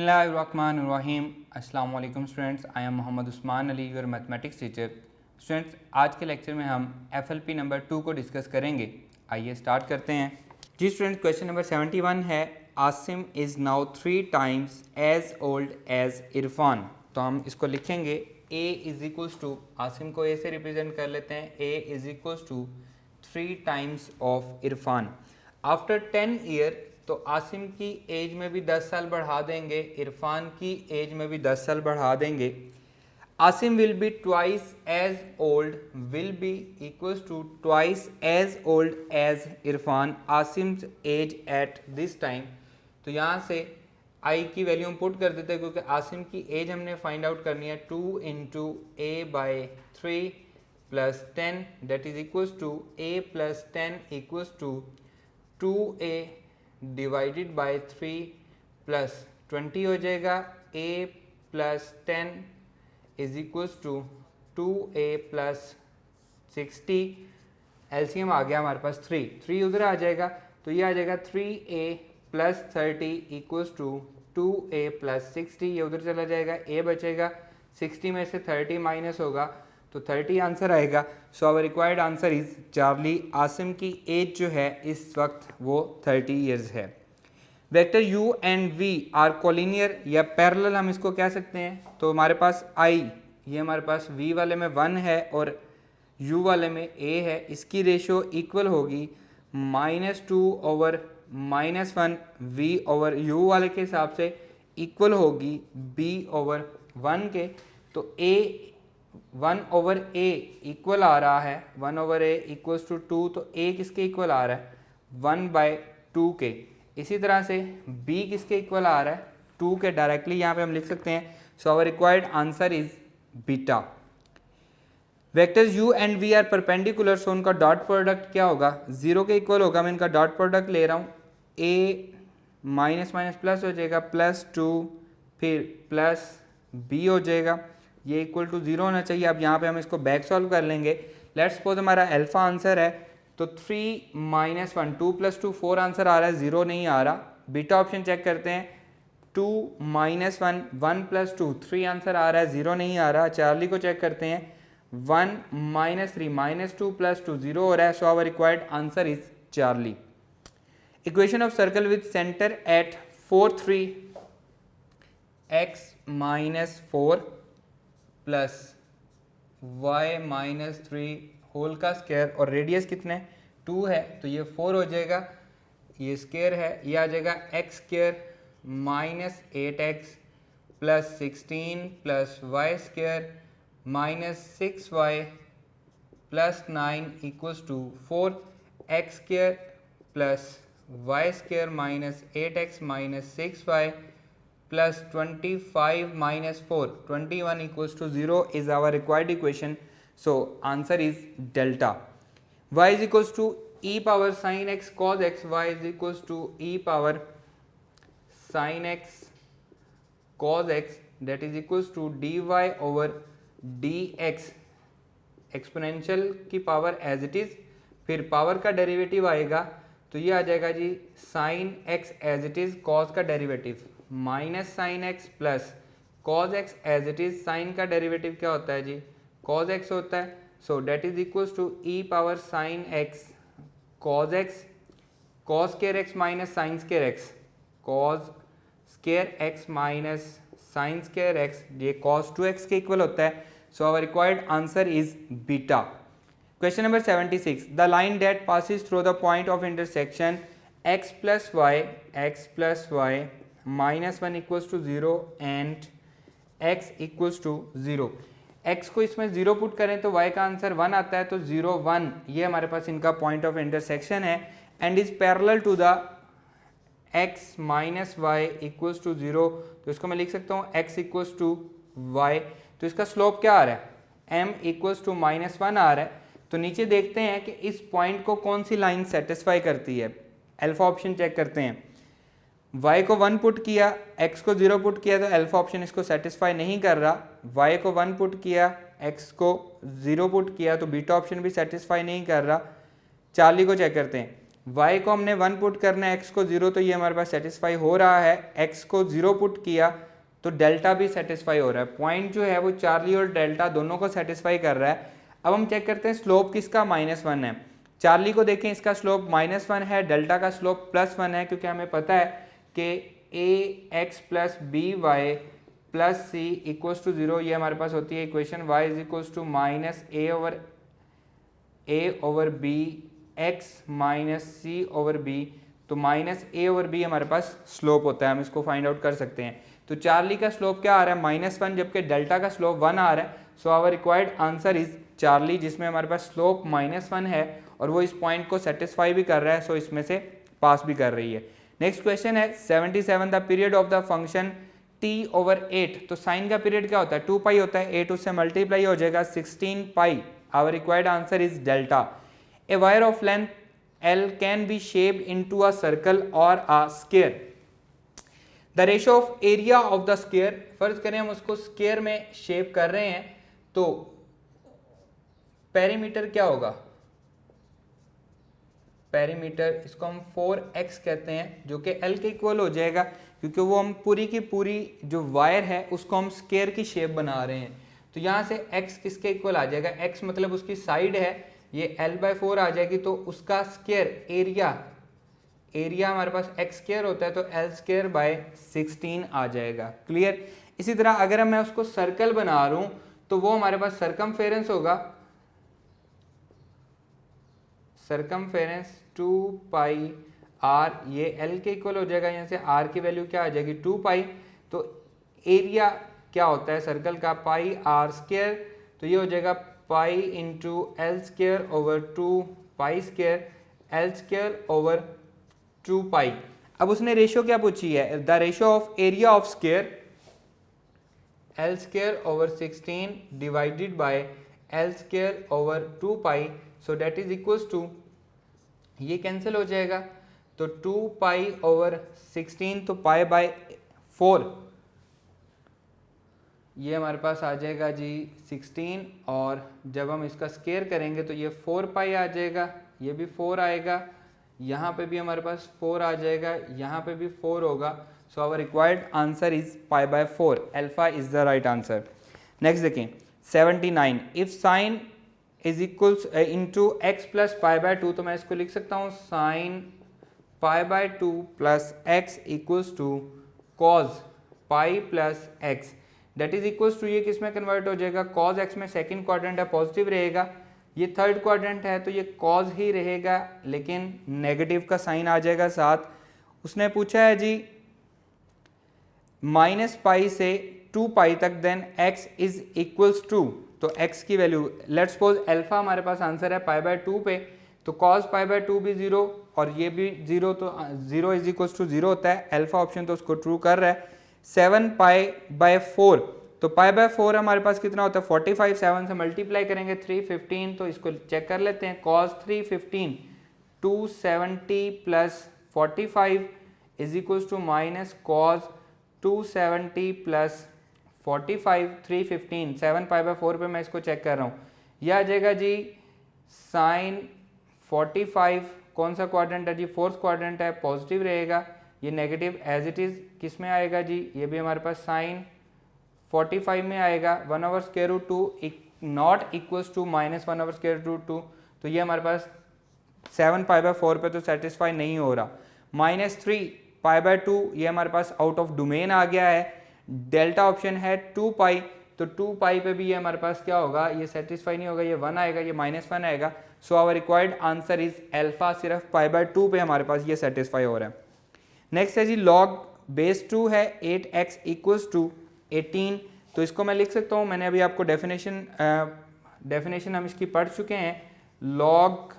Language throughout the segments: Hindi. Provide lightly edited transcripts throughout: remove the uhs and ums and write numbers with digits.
बिस्मिल्लाहिर्रहमानिर्रहीम। अस्सलाम वालेकुम students, I am Mohammad Usman Ali, your mathematics teacher. Students, आज के लेक्चर में हम FLP नंबर 2 को डिस्कस करेंगे। आइए स्टार्ट करते हैं। जी स्टूडेंट्स, क्वेश्चन नंबर 71 है, Asim is now 3 times as old as Irfan. तो हम इसको लिखेंगे A is equals to, Asim को A से रिप्रेजेंट कर लेते हैं, A is equals to 3 times of Irfan. After 10 year, तो आसिम की एज में भी 10 साल बढ़ा देंगे, इरफान की एज में भी 10 साल बढ़ा देंगे। Asim will be twice as old, will be equals to twice as old as Irfan, Asim's age at this time. तो यहाँ से आई की वैल्यू हम पुट कर देते हैं, क्योंकि आसिम की एज हमने फाइंड आउट करनी है। 2 into a by 3 plus 10 that is equals to a plus 10 equals to 2a divided by 3 plus 20 हो जाएगा। a plus 10 is equals to 2a plus 60। LCM आ गया हमारे पास 3 उधर आ जाएगा, तो ये आ जाएगा 3a plus 30 equals to 2a plus 60। ये उधर चला जाएगा, a बचेगा, 60 में से 30 माइनस होगा तो 30 आंसर आएगा। So our required answer is Charlie. Asim की एज जो है इस वक्त वो 30 ईयर्स है। Vector u and v are collinear या पैरेलल, हम इसको कह सकते हैं। तो हमारे पास i, ये हमारे पास v वाले में 1 है और u वाले में a है, इसकी रेशियो इक्वल होगी -2 ओवर -1, v ओवर u वाले के हिसाब से इक्वल होगी b ओवर 1 के। तो a 1 ओवर a इक्वल आ रहा है 1 ओवर a इक्वल्स टू 2, तो a किसके इक्वल आ रहा है 1/2 के। इसी तरह से b किसके इक्वल आ रहा है 2 के। डायरेक्टली यहाँ पे हम लिख सकते हैं। So our required answer is beta. Vectors u and v are perpendicular, so उनका डॉट प्रोडक्ट क्या होगा 0 के इक्वल होगा। मैं इनका डॉट प्रोडक्ट ले रहा हूँ, a माइनस माइनस प्लस हो जाएगा, +2 फिर प्लस b हो जाएगा, ये इक्वल टू 0 होना चाहिए। अब यहाँ पे हम इसको बैक सॉल्व कर लेंगे। लेट्स सपोज हमारा अल्फा आंसर है, तो 3 - 1 2 + 2 4 आंसर आ रहा है, 0 नहीं आ रहा। बीटा ऑप्शन चेक करते हैं, 2 - 1 1 + 2 3 आंसर आ रहा है, 0 नहीं आ रहा। चार्ली को चेक करते हैं, 1 - 3 -2 + 2 0 हो रहा है। So our required answer is Charlie. Equation of circle with centre at 4 3 x - 4 plus y - 3 whole का स्क्वायर, और रेडियस कितने 2 है, तो ये 4 हो जाएगा, ये स्क्वायर है, ये आ जाएगा x² - 8x plus 16 plus y² - 6y plus 9 equals to 4x² plus y² - 8x - 6y plus 25 minus 4 21 equals to 0 is our required equation. So answer is delta. Y is equals to e power sin x cos x, y is equals to e power sin x cos x, that is equals to dy over dx, exponential की पावर एज इट इज, फिर पावर का डेरिवेटिव आएगा, तो ये आ जाएगा जी sin x as it is, cos का derivative minus sine x plus cos x as it is. Sine का डेरिवेटिव क्या होता है जी कॉज एक्स होता है। So that is equals to e power sine x cos x, cos square x minus sine square x, cos square x minus sine square x, ये cos 2x के इक्वल होता है। So our required answer is beta. Question number 76, the line that passes through the point of intersection x + y -1 equals to 0 and x equals to 0। x को इसमें 0 पुट करें तो y का आंसर 1 आता है, तो 0 1 ये हमारे पास इनका पॉइंट ऑफ इंटरसेक्शन है and is parallel to the x - y equals to 0। तो इसको मैं लिख सकता हूँ x इक्वल्स टू y। तो इसका स्लोप क्या आ रहा है m इक्वल्स टू -1 आ रहा है। तो नीचे देखते हैं कि इस पॉइंट को कौन सी लाइन सेटिस्फाई करती है। अल्फा ऑप्शन चेक करते हैं, y को 1 पुट किया, x को 0 पुट किया, तो अल्फा ऑप्शन इसको सेटिस्फाई नहीं कर रहा। y को 1 पुट किया, x को 0 पुट किया, तो बीटा ऑप्शन भी सेटिस्फाई नहीं कर रहा। चार्ली को चेक करते हैं, y को हमने 1 पुट करना है, x को 0, तो ये हमारे पास सेटिस्फाई हो रहा है। x को 0 पुट किया तो डेल्टा भी सेटिस्फाई हो रहा है। पॉइंट जो है वो चार्ली और डेल्टा दोनों को सेटिस्फाई कर रहा है। अब हम चेक करते हैं स्लोप किसका -1 है। चार्ली को देखें, इसका स्लोप -1 है, डेल्टा का स्लोप +1 है, क्योंकि हमें पता है कि ax plus b y plus c equals to 0, ये हमारे पास होती है equation y is equals to a over b x minus c over b. तो -a ओवर b हमारे पास स्लोप होता है, हम इसको फाइंड आउट कर सकते हैं। तो चार्ली का स्लोप क्या आ रहा है -1, जबकि डेल्टा का स्लोप 1 आ रहा है। So our required answer is Charlie, जिसमें हमारे पास स्लोप -1 है और वो इस पॉइंट को सेटिस्फाई भी कर रहा है, सो इसमें से पास भी कर रही है। नेक्स्ट क्वेश्चन है 77, the period of the function t over 8। तो साइन का पीरियड क्या होता है, 2 पाई होता है, 8 उससे मल्टीप्लाई हो जाएगा 16 pi. Our required answer is delta. A wire of length L can be shaped into a circle और a square. The ratio of area of the square, फर्ज करें हम उसको स्क्वायर में शेप कर रहे हैं, तो पेरीमीटर क्या होगा, पेरीमीटर इसको हम 4x कहते हैं, जो कि L के इक्वल हो जाएगा, क्योंकि वो हम पूरी की पूरी जो वायर है उसको हम स्क्वायर की शेप बना रहे हैं। तो यहाँ से x किसके इक्वल आ जाएगा, x मतलब उसकी साइड है, ये L/4 आ जाएगी, तो उसका स्क्वायर एरिया हमारे पास x स्क्वायर होता है, तो L²/16 आ जाएगा। क्लियर। इसी तरह अगर मैं उसको सर्कल बना रहा हूं तो वो हमारे पास सरकमफेरेंस होगा, सरकमफेरेंस 2 पाई r, ये L के इक्वल हो जाएगा, यहाँ से r की वैल्यू क्या आ जाएगी 2 पाई। तो एरिया क्या होता है सर्कल का, पाई r स्क्वायर, तो ये हो जाएगा pi into L² over 2 pi square, L² over 2 pi. अब उसने रेशियो क्या पूछी है, the ratio of area of square L² over 16 divided by L² over 2 pi, so that is equals to, ये कैंसिल हो जाएगा, तो 2 पाई ओवर 16, तो पाई/4, ये हमारे पास आ जाएगा जी 16, और जब हम इसका स्क्वायर करेंगे तो ये 4 पाई आ जाएगा, ये भी 4 आएगा, यहाँ पे भी हमारे पास 4 आ जाएगा, यहाँ पे भी 4 होगा। So our required answer is पाई/4, alpha is the right answer. Next देखें 79, if sine is equals into x plus पाई/2, तो मैं इसको लिख सकता हूँ साइन पाई/2 plus x equals to cos pi plus x, that is equals to, ये किस में कन्वर्ट हो जाएगा, कॉज एक्स में सेकंड क्वाड्रेंट है पॉजिटिव रहेगा, ये थर्ड क्वाड्रेंट है तो ये कॉज ही रहेगा, लेकिन नेगेटिव का साइन आ जाएगा साथ। उसने पूछा है जी -पाई से 2 पाई तक, then x is equals to, तो x की वैल्यू, लेट्स सपोज अल्फा हमारे पास आंसर है पाई/2 पे, तो cos पाई/2 भी 0 और ये भी 0, तो 0 इज इक्वल्स टू 0 होता है, अल्फा ऑप्शन तो उसको ट्रू कर रहा है। 7 पाई/4, तो पाई/4 हमारे पास कितना होता है 45, 7 से मल्टीप्लाई करेंगे 315, तो इसको चेक कर लेते हैं, cos 315 270 plus 45 is equals to minus cos 270 plus 45 315, 7 पाई/4 पे मैं इसको चेक कर रहा हूँ, यह आ जाएगा जी साइन 45, कौन सा क्वाड्रेंट है जी, फोर्थ क्वाड्रेंट है, पॉजिटिव रहेगा, ये नेगेटिव एज इट इज़ किस में आएगा जी, ये भी हमारे पास साइन 45 में आएगा, 1/√2 नॉट इक्वल्स टू -1/√2, तो ये हमारे पास 7 पाई/4 पे तो सेटिस्फाई नहीं हो रहा। -3 पाई/2, ये हमारे पास आउट ऑफ डोमेन आ गया है, डेल्टा ऑप्शन है 2 पाई, तो 2 पाई पे भी ये हमारे पास क्या होगा, ये सेटिस्फाई नहीं होगा, ये 1 आएगा, ये -1 आएगा। So our required answer is alpha, सिर्फ पाई/2 पे हमारे पास ये सेटिस्फाई हो रहा है। नेक्स्ट है जी log बेस 2 है 8x इक्वल्स टू 18, तो इसको मैं लिख सकता हूँ, मैंने अभी आपको डेफिनेशन हम इसकी पढ़ चुके हैं, log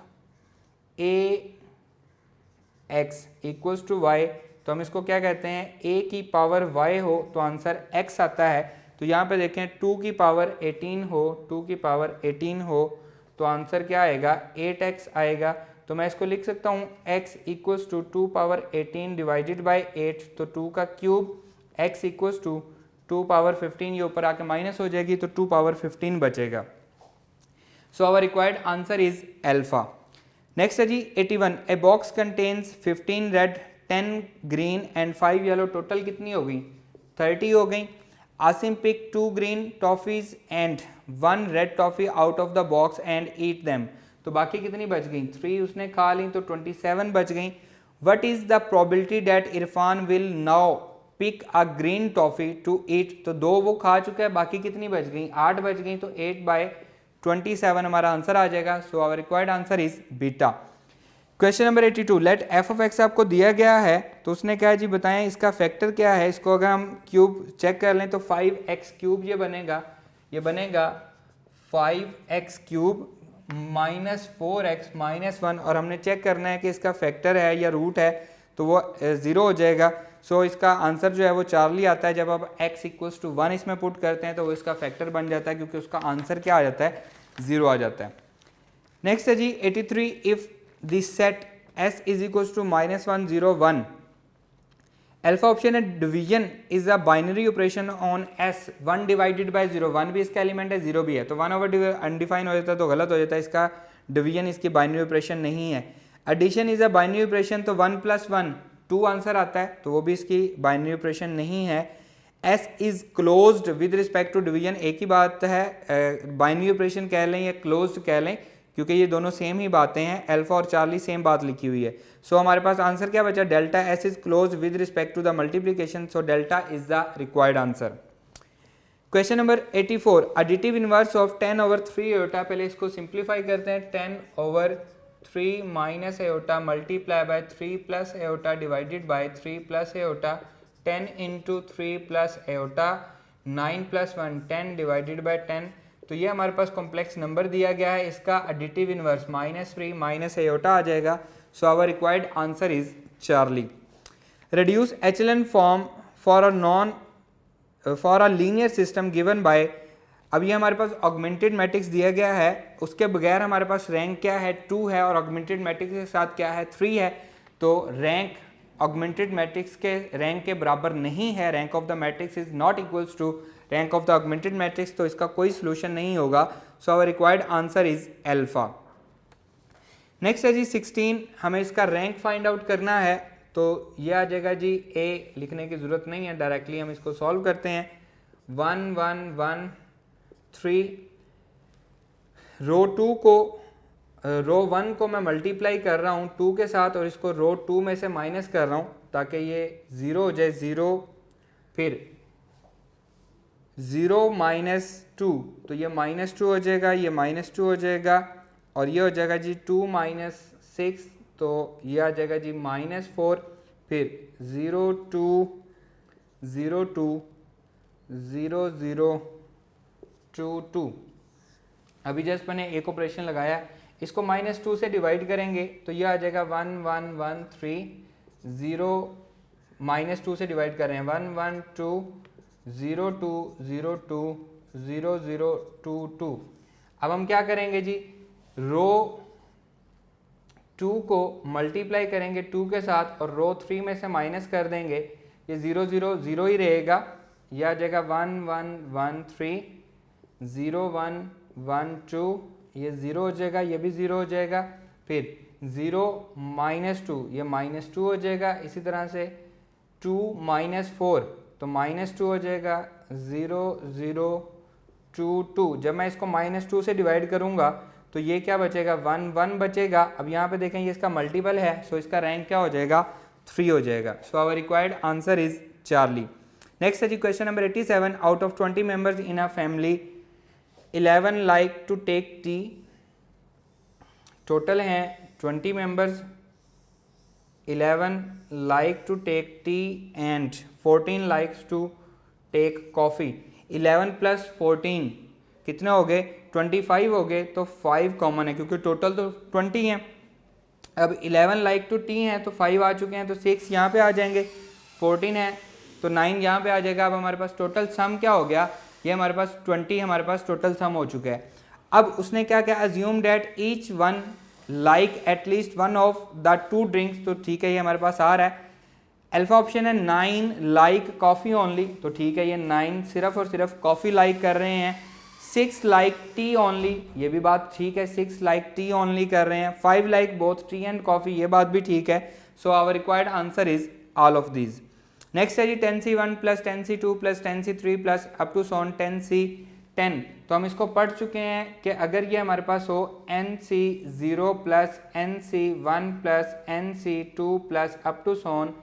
ax equals to y, तो हम इसको क्या कहते हैं, a की पावर y हो तो आंसर x आता है, तो यहाँ पे देखें 2 की पावर 18 हो, 2 की पावर 18 हो तो आंसर क्या आएगा 8x आएगा, तो मैं इसको लिख सकता हूँ x equals to 2 power 18 divided by 8, तो 2 का cube, x equals to 2 power 15, ये ऊपर आके माइनस हो जाएगी, तो 2 पावर 15 बचेगा। So our required answer is alpha. Next है जी 81, a box contains 15 red 10 green and 5 yellow, total कितनी हो गई 30 हो गई। Asim pick 2 green toffees and 1 red toffee out of the box and eat them, तो बाकी कितनी बच गई 3 उसने खा ली तो 27 बच गई। What is the probability that Irfan will now pick a green toffee to eat, तो 2 वो खा चुका है, बाकी कितनी बच गई 8 बच गई, तो 8/27 हमारा आंसर आ जाएगा। So our required answer is beta. Question number 82, let f of x आपको दिया गया है, तो उसने क्या है जी बताएं इसका फैक्टर क्या है। इसको अगर हम क्यूब चेक कर लें तो 5x क्यूब ये बनेगा 5x cube minus 4x minus 1, और हमने चेक करना है कि इसका फैक्टर है या रूट है, तो वो 0 हो जाएगा। सो इसका आंसर जो है वो चार्ली आता है। जब आप x इक्वल्स टू 1 इसमें पुट करते हैं तो वो इसका फैक्टर बन जाता है, क्योंकि उसका आंसर क्या आ जाता है 0 आ जाता है। नेक्स्ट है जी 83, if this set s is equals to -1 0 1, alpha option है division is a binary operation on s 1 divided by 0, 1 भी इसका एलिमेंट है 0 भी है, तो 1 ओवर अनडिफाइन हो जाता है तो गलत हो जाता है, इसका डिवीजन इसकी बाइनरी ऑपरेशन नहीं है। Addition is a binary operation, तो 1 + 1 2 आंसर आता है, तो वो भी इसकी बाइनरी ऑपरेशन नहीं है। s is closed with respect to division, एक ही बात है, बाइनरी ऑपरेशन कह लें या क्लोज्ड कह लें, क्योंकि ये दोनों सेम ही बातें हैं, अल्फा और चार्ली सेम बात लिखी हुई है। सो हमारे पास आंसर क्या बचा, delta S is close with respect to the multiplication, so delta is the required answer. Question number 84, additive inverse of 10/3 iota, पहले इसको सिंप्लीफाई करते हैं, 10/3 minus iota multiply by 3 plus iota divided by 3 plus iota, 10 × 3 plus iota, 9 + 1 10 divided by 10, तो ये हमारे पास कॉम्प्लेक्स नंबर दिया गया है, इसका एडिटिव इनवर्स -3 माइनस एयोटा आ जाएगा। So our required answer is charlie. Reduce echelon form for a linear system given by, अब ये हमारे पास ऑगमेंटेड मैट्रिक्स दिया गया है, उसके बगैर हमारे पास रैंक क्या है 2 है, और ऑगमेंटेड मैट्रिक्स के साथ क्या है 3 है, तो रैंक ऑगमेंटेड मैट्रिक्स के रैंक के बराबर नहीं है, rank of the matrix is not equals to rank of the augmented matrix, तो इसका कोई सोल्यूशन नहीं होगा। So our required answer is alpha. Next है जी 16, हमें इसका रैंक फाइंड आउट करना है, तो ये आ जाएगा जी, ए लिखने की जरूरत नहीं है, डायरेक्टली हम इसको सॉल्व करते हैं। 1 1 1 3, रो 1 को मैं मल्टीप्लाई कर रहा हूँ 2 के साथ, और इसको रो 2 में से माइनस कर रहा हूँ ताकि ये 0 हो जाए, 0 फिर 0 - 2, तो ये -2 हो जाएगा, ये -2 हो जाएगा, और ये हो जाएगा जी 2 - 6, तो ये आ जाएगा जी -4, फिर 0 2 0 2 0 0 2 2। अभी जस्ट मैंने एक ऑपरेशन लगाया, इसको -2 से डिवाइड करेंगे तो ये आ जाएगा 1 1 1 3 0, -2 से डिवाइड कर रहे हैं 1 1 2 0 2 0 2 0 0 2 2। अब हम क्या करेंगे जी, रो 2 को मल्टीप्लाई करेंगे 2 के साथ, और रो 3 में से माइनस कर देंगे, ये 0 0 0 ही रहेगा, यह आ जाएगा 1 1 1 3 0 1 1 2, ये 0 हो जाएगा, ये भी 0 हो जाएगा, फिर 0 -2, ये -2 हो जाएगा, इसी तरह से 2 -4, तो -2 हो जाएगा, 0 0 2 2। जब मैं इसको -2 से डिवाइड करूंगा तो ये क्या बचेगा 1 1 बचेगा। अब यहाँ पे देखें ये इसका मल्टीपल है, सो इसका रैंक क्या हो जाएगा 3 हो जाएगा। So our required answer is charlie. Next है जी question number 87, out of 20 members in a family 11 like to take tea, total हैं 20 members, 11 like to take tea and 14 likes to take coffee. 11 + 14 कितने हो गए 25 हो गए, तो 5 कॉमन है क्योंकि टोटल तो 20 हैं। अब 11 लाइक टू टी हैं तो 5 आ चुके हैं, तो 6 यहाँ पे आ जाएंगे, 14 है तो 9 यहाँ पे आ जाएगा। अब हमारे पास टोटल सम क्या हो गया, ये हमारे पास 20 हमारे पास टोटल सम हो चुका है। अब उसने क्या क्या assume that each one like at least one of the 2 drinks, तो ठीक है ये हमारे पास आ रहा है। अल्फा ऑप्शन है 9 लाइक कॉफ़ी ओनली, तो ठीक है ये 9 सिर्फ और सिर्फ कॉफ़ी लाइक कर रहे हैं। 6 लाइक टी ओनली, ये भी बात ठीक है, 6 लाइक टी ओनली कर रहे हैं, 5 like both tea and coffee, ये बात भी ठीक है। So our required answer is all of these. Next है जी 10C1 plus 10C2 plus 10C3 plus up to so on 10C10। तो हम इसको पढ़ चुके हैं कि अगर ये हमारे पास हो NC0 plus NC1 plus NC2 plus up to so on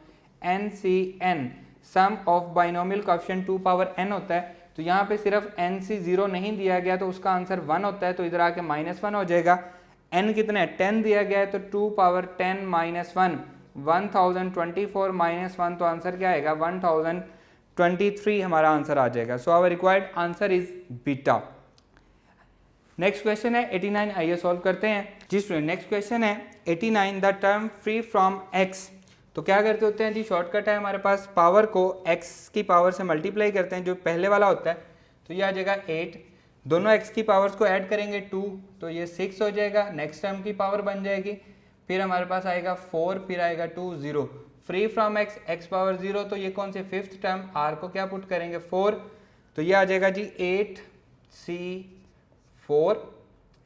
NCN, sum of binomial coefficient 2 power n होता है। तो यहाँ पे सिर्फ NC0 नहीं दिया गया तो उसका आंसर 1 होता है, तो इधर आके -1 हो जाएगा। n कितना है 10 दिया गया है, तो 2 पावर 10 माइनस 1 1024 माइनस 1, तो आंसर क्या आएगा 1023 हमारा आंसर आ जाएगा। So our required answer is beta. Next question है 89, आइए सॉल्व करते हैं जी स्टूडेंट। नेक्स्ट क्वेश्चन है 89, the term free from x। तो क्या करते होते हैं जी, शॉर्टकट है हमारे पास, पावर को x की पावर से मल्टीप्लाई करते हैं, जो पहले वाला होता है तो ये आ जाएगा 8, दोनों x की पावर्स को ऐड करेंगे 2, तो ये 6 हो जाएगा, नेक्स्ट टर्म की पावर बन जाएगी, फिर हमारे पास आएगा 4, फिर आएगा 2 0, फ्री फ्रॉम x पावर 0, तो ये कौन से फिफ्थ टर्म r को क्या पुट करेंगे 4, तो ये आ जाएगा जी 8C4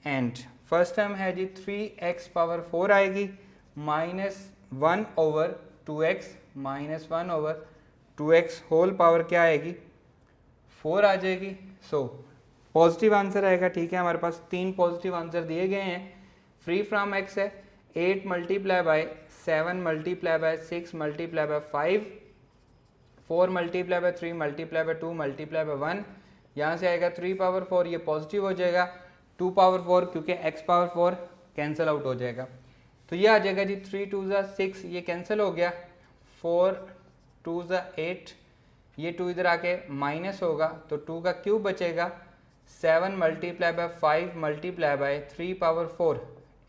एंड फर्स्ट टर्म है जी 3x पावर 4 आएगी -1 over 2x minus 1 over 2x whole power क्या आएगी 4 आ जाएगी। सो पॉजिटिव आंसर आएगा, ठीक है। हमारे पास 3 पॉजिटिव आंसर दिए गए हैं। फ्री फ्रॉम x है 8 multiply by 7 multiply by 6 multiply by 5, 4 multiply by 3 multiply by 2 multiply bye 1, यहाँ से आएगा 3 पावर 4, ये पॉजिटिव हो जाएगा, 2 पावर 4 क्योंकि x पावर 4 कैंसिल आउट हो जाएगा, तो ये आ जाएगा जी 3 2 6, ये कैंसिल हो गया, 4 2 8, ये 2 इधर आके माइनस होगा तो 2 का क्यूब बचेगा, 7 multiply by 5 multiply by 3 power 4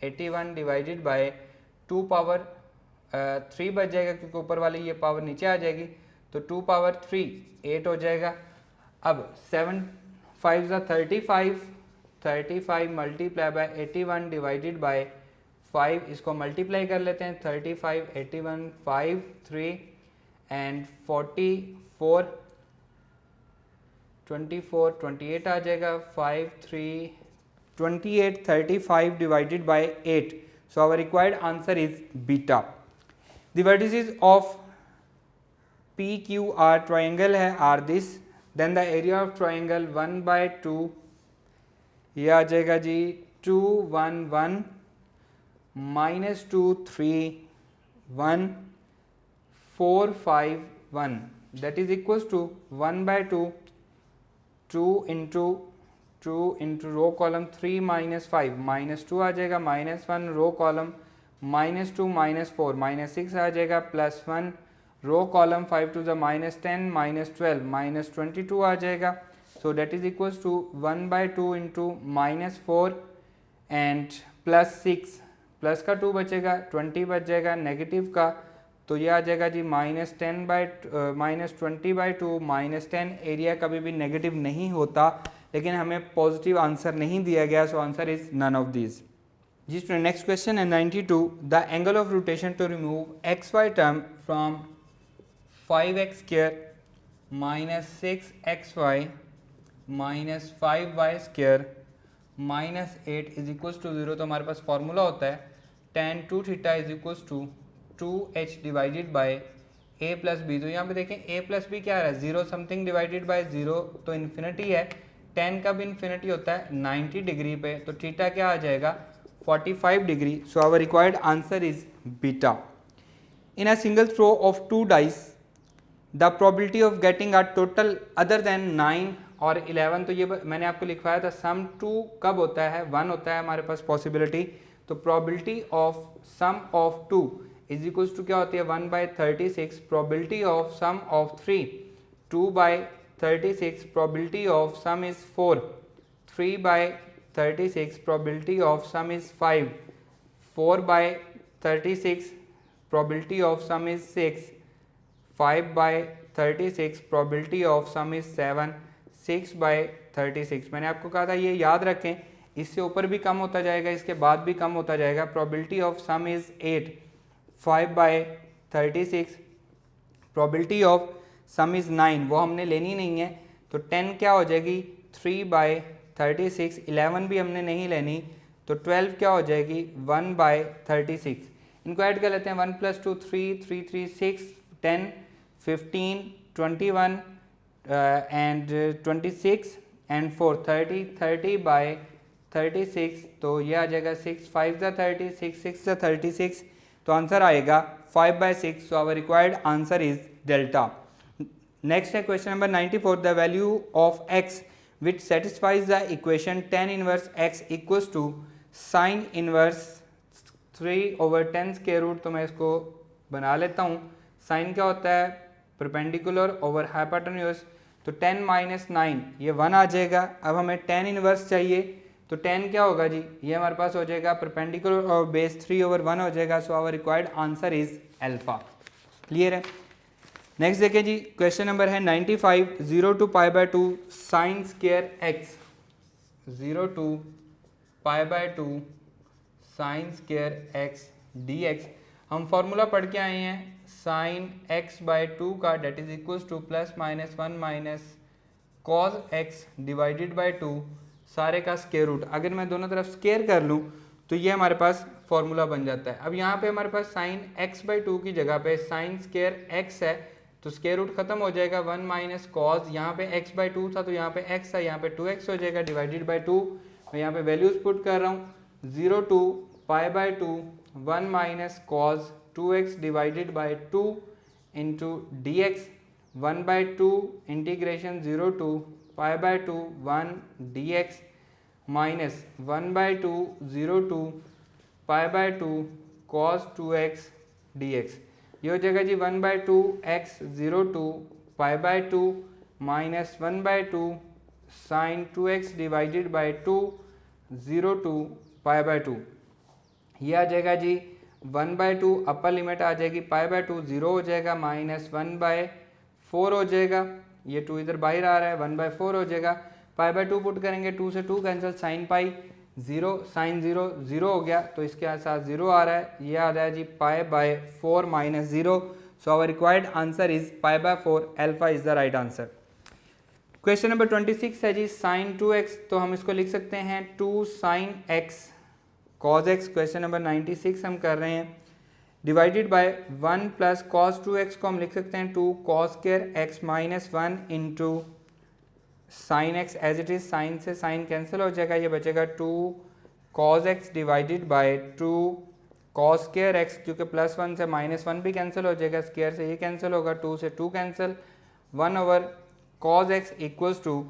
81 divided by 2 power 3 बच जाएगा क्योंकि ऊपर वाली ये पावर नीचे आ जाएगी, तो 2 पावर 3 8 हो जाएगा। अब 7 5 35 मल्टीप्लाई बाय 81 डिवाइडेड बाय 5, इसको मल्टीप्लाई कर लेते हैं, 35 81 5 3 एंड 44 24 28 आ जाएगा, 5 3 28 35 divided by 8, so our required answer is beta. The vertices of PQR triangle है are this, then the area of triangle 1/2, ये आ जाएगा जी 2 1 1 -2 3 1 4 5 1, that is equals to 1/2 2 into row column 3 -5 -2 आ जाएगा, -1 रो कॉलम -2 -4 -6 आ जाएगा, +1 रो कॉलम 5 to the -10 -12 -22 आ जाएगा, so that is equals to 1/2 into -4 and +6, plus का 2 बचेगा, 20 बच जाएगा नेगेटिव का, तो ये आ जाएगा जी -20/2 -10, एरिया कभी भी नेगेटिव नहीं होता, लेकिन हमें पॉजिटिव आंसर नहीं दिया गया, so answer is none of these जी स्टूडेंट। नेक्स्ट क्वेश्चन है 92, the angle of rotation to remove XY term from 5x² -6xy -5y² -8 is equals to 0, तो हमारे पास फॉर्मूला होता है tan 2 theta is equals to 2h divided by a plus b. तो यहाँ पे देखें a प्लस बी क्या आ रहा है 0 समथिंग डिवाइडेड बाय 0, तो इन्फिनिटी है, tan का भी इन्फिनिटी होता है 90 डिग्री पे, तो थीटा क्या आ जाएगा 45 degree, so our required answer is beta. In a single throw of 2 dice the probability of getting a total other than 9 और 11, तो ये मैंने आपको लिखवाया था सम 2 कब होता है 1 होता है हमारे पास पॉसिबिलिटी, तो probability of sum of 2 is equals to क्या होती है 1/36, probability of sum of 3 2/36, probability of sum is 4 3/36, probability of sum is 5 4/36, probability of sum is 6 5/36, probability of sum is 7 6/36। मैंने आपको कहा था ये याद रखें, इससे ऊपर भी कम होता जाएगा, इसके बाद भी कम होता जाएगा। Probability of sum is 8 5/36, probability of sum is 9, वो हमने लेनी नहीं है, तो 10 क्या हो जाएगी 36, 11 भी हमने नहीं लेनी, तो 12 क्या हो जाएगी 1/36। इनको ऐड कर लेते हैं, 1 + 2 3, 3 3 6, 10 15 21 एंड 26 एंड 4 30, 30/36, तो ये आ जाएगा 6 5 30, 6 6 36, तो आंसर आएगा 5/6। So our required answer is delta. Next है question number 94, the value of x which satisfies the equation tan inverse x equals to sin inverse 3/10 square root. तो मैं इसको बना लेता हूँ। साइन क्या होता है, परपेंडिकुलर ओवर हाइपोटेन्यूज, तो 10 - 9 ये 1 आ जाएगा। अब हमें tan इनवर्स चाहिए, तो tan क्या होगा जी, ये हमारे पास हो जाएगा परपेंडिकुलर और बेस 3/1 हो जाएगा। So our required answer is alpha. Clear है। नेक्स्ट देखिए जी, क्वेश्चन नंबर है 95, 0 to π/2 sin square x, 0 to π/2 sin square x dx। हम फॉर्मूला पढ़ के आए हैं sin x/2 का, that is equals to +-1 minus cos x divided by 2 सारे का स्क्वायर रूट। अगर मैं दोनों तरफ स्क्वायर कर लूँ तो ये हमारे पास फॉर्मूला बन जाता है। अब यहाँ पे हमारे पास sin x/2 की जगह पे sin स्क्वायर x है, तो स्क्वायर रूट खत्म हो जाएगा, 1 माइनस कॉस, यहाँ पे x/2 था तो यहाँ पे x है, यहाँ पे 2x हो जाएगा डिवाइडेड बाई 2। मैं यहाँ पे वैल्यूज पुट कर रहा हूँ, 0 to π/2 1 minus cos 2x divided by 2 into dx, 1/2 integration 0 to π/2 1 dx minus 1/2 0 to π/2 cos 2x dx। ये हो जाएगा जी 1/2 x 0 to π/2 minus 1/2 sine 2x divided by 2 0 to π/2। ये आ जाएगा जी 1/2 अपर लिमिट आ जाएगी, π/2 0 हो जाएगा, माइनस 1/4 हो जाएगा, ये 2 इधर बाहर आ रहा है, 1/4 हो जाएगा। π/2 पुट करेंगे, 2 से 2 कैंसिल, साइन पाई 0, साइन 0 0 हो गया, तो इसके साथ 0 आ रहा है, ये आ रहा है जी π/4 minus 0। So our required answer is π/4, alpha is the right answer. Question number 26 है जी साइन 2x, तो हम इसको लिख सकते हैं 2 sin x cos x। Question number 96 हम कर रहे हैं, divided by 1 plus cos 2x को हम लिख सकते हैं 2 cos square x minus 1 into sine x as it is, sine से साइन कैंसिल हो जाएगा, ये बचेगा 2 cos x divided by 2 cos square x, क्योंकि +1 से -1 भी कैंसिल हो जाएगा, स्क्वायर से ये कैंसिल होगा, 2 से 2 cancel, 1 cos x equals to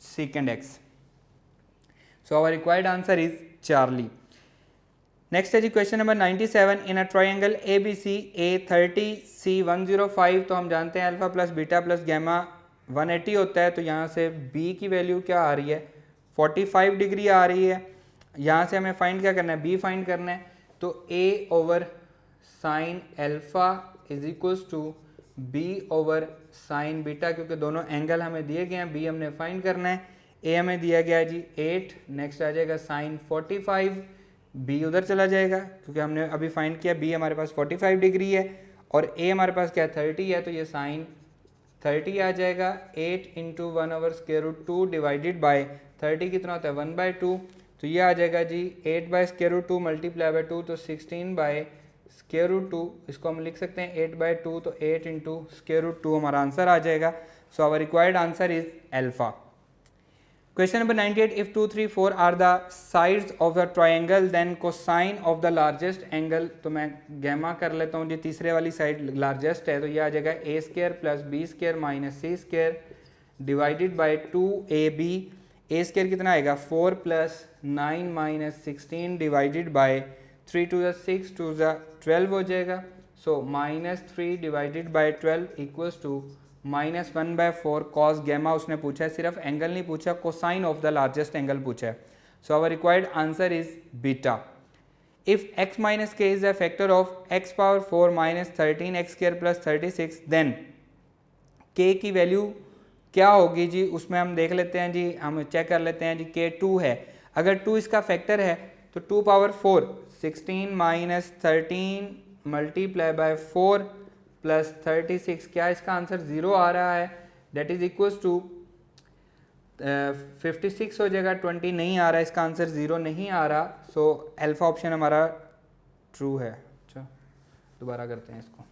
secant x। So our required answer is charlie. Next है जी question number 97, in a triangle A B C A 30 C 105, तो हम जानते हैं alpha plus beta plus gamma 180 होता है, तो यहाँ से b की वैल्यू क्या आ रही है 45 डिग्री आ रही है। यहाँ से हमें फाइंड क्या करना है, b फाइंड करना है, तो a over sine alpha is equals to b over sine beta, क्योंकि दोनों एंगल हमें दिए गए हैं, b हमने फाइंड करना है, a हमें दिया गया है जी 8, नेक्स्ट आ जाएगा साइन 45, b उधर चला जाएगा क्योंकि हमने अभी फाइंड किया b हमारे पास 45 डिग्री है और a हमारे पास क्या 30 है, तो ये साइन 30 आ जाएगा, 8 into 1 over square root 2 divided by 30 कितना होता है 1/2, तो ये आ जाएगा जी 8 by square root 2 multiply by 2, तो 16 बाय स्क्वायर रूट 2, इसको हम लिख सकते हैं 8/2, तो 8 इंटू स्क्वायर रूट 2 हमारा आंसर आ जाएगा। So our required answer is alpha. Question number 98, if 2 3 4 are the sides of the triangle then cosine of the largest angle, तो मैं गैमा कर लेता हूँ जी, तीसरे वाली साइड लार्जेस्ट है, तो ये आ जाएगा a square plus b square minus c square divided by 2ab, a square कितना आएगा 4 plus 9 minus 16 divided by 3 to the 6 to the 12 हो जाएगा, so -3 divided by 12 equals to -1/4 cos gamma उसने पूछा है, सिर्फ एंगल नहीं पूछा, cosine of the largest angle पूछा है। So our required answer is beta. If x minus k is a factor of x power 4 minus 13x square plus 36, then k की वैल्यू क्या होगी जी, उसमें हम देख लेते हैं जी, हम चेक कर लेते हैं जी, k 2 है, अगर 2 इसका फैक्टर है तो 2 power 4 16 minus 13 multiply by 4 plus 36, क्या इसका आंसर 0 आ रहा है, डेट इज इक्वल्स टू 56 हो जाएगा, 20 नहीं आ रहा, इसका आंसर 0 नहीं आ रहा, सो अल्फा ऑप्शन हमारा ट्रू है। अच्छा दोबारा करते हैं इसको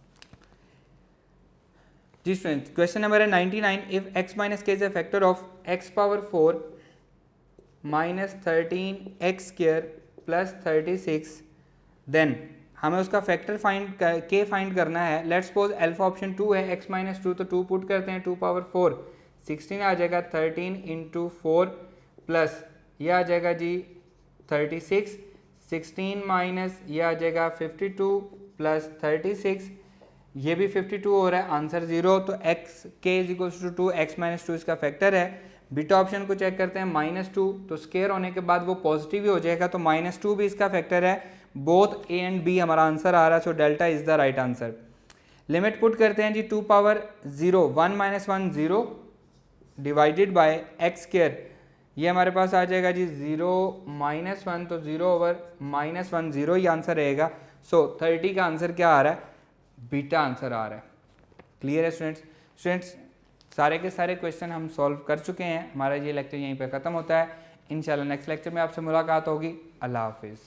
जी स्टूडेंट्स। क्वेश्चन नंबर है 99, if x minus k is a factor of x power 4 minus 13x square plus 36, then हमें उसका फैक्टर फाइंड करना है। लेट्स सपोज अल्फा ऑप्शन 2 है, x माइनस 2, तो 2 पुट करते हैं, 2 पावर 4 16 आ जाएगा, 13 इंटू 4 प्लस ये आ जाएगा जी 36, 16 माइनस ये आ जाएगा 52 प्लस 36, ये भी 52 हो रहा है, आंसर 0। तो x k is equal to 2, x minus 2 इसका फैक्टर है। बीटा ऑप्शन को चेक करते हैं, -2, तो स्केयर होने के बाद वो पॉजिटिव ही हो जाएगा, तो -2 भी इसका फैक्टर है। बोथ ए एंड बी हमारा आंसर आ रहा है, सो delta is the right answer. Limit put करते हैं जी, 2 power 0 1 minus 1 0 divided by x square, ये हमारे पास आ जाएगा जी 0 माइनस 1, तो 0 ओवर माइनस 1 0 ही आंसर रहेगा। सो 30 का आंसर क्या आ रहा है, बीटा आंसर आ रहा है। क्लियर है स्टूडेंट्स सारे के सारे क्वेश्चन हम सॉल्व कर चुके हैं। हमारा ये लेक्चर यहीं पे ख़त्म होता है। इंशाल्लाह नेक्स्ट लेक्चर में आपसे मुलाकात होगी। अल्लाह हाफिज़।